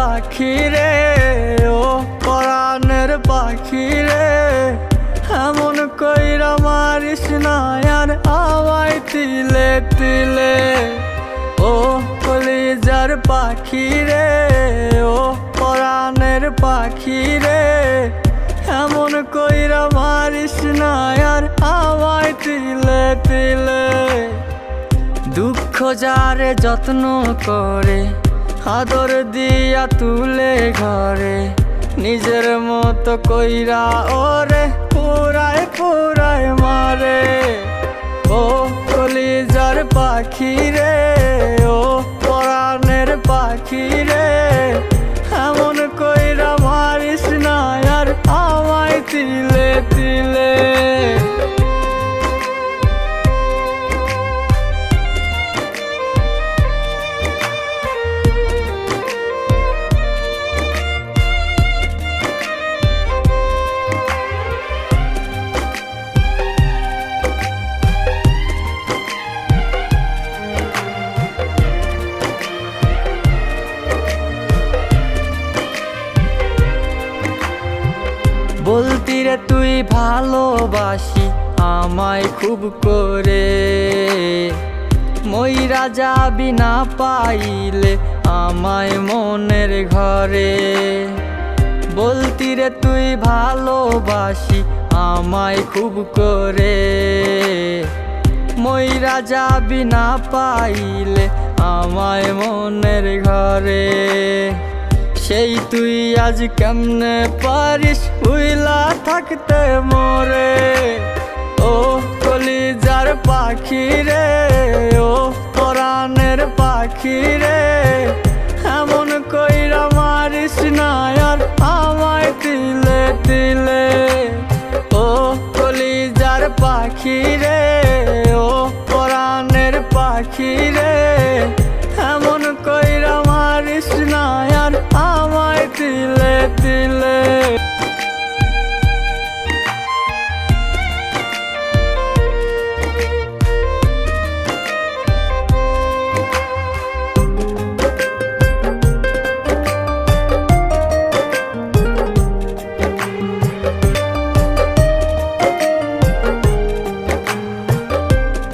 পাখি রে, ও পরাণের পাখি রে, এমন কইরা মারিস না আর আমায় তিলে তিলে। ও কলিজার পাখি রে, ও পরাণের পাখি রে, এমন কইরা মারিস না আর আমায় তিলে তিলে। দুঃখ যারে যত্ন করে, আদর দিয়া তুলে ঘরে, নিজের মতো কইরা ওরে পুরায় পুরায় মারে। ও কলিজার পাখি রে, ও পরাণের পাখি রে, এমন কইরা মারিস না আর আমায় তিলে তিলে। বলতি রে তুই ভালোবাসি আমায় খুব করে, মইরা যাবি না পাইলে আমায় মনের ঘরে। বলতি রে তুই ভালোবাসি আমায় খুব করে, মইরা যাবি না পাইলে আমায় মনের ঘরে। সেই তুই আজ কেমনে পারিস ভুইলা থাকতে মোরে। ও কলিজার পাখি রে, ও পরাণের পাখি রে, এমন কইরা মারিস না আর আমায় তিলে তিলে। ও কলিজার পাখি রে, ও পরাণের পাখি রে, এমন কইরা মারিস না আর আমায় তিলে তিলে।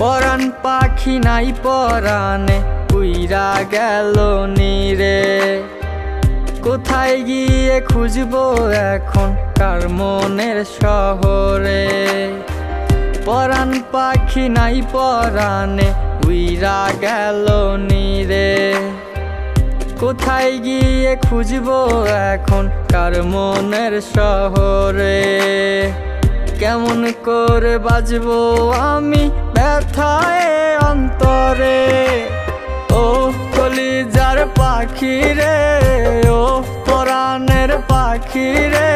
পরাণ পাখি নাই পরাণে উইরা গেল নীরে, কোথায় গিয়ে খুঁজবো এখন কার মনের শহরে। পরাণ পাখি নাই পরাণে উইরা গেল নীরে, কোথায় গিয়ে খুঁজবো এখন কার মনের শহরে। কেমন করে বাজবো আমি ব্যথায় অন্তরে। ও কলিজার পাখি রে, ও পরাণের পাখি রে,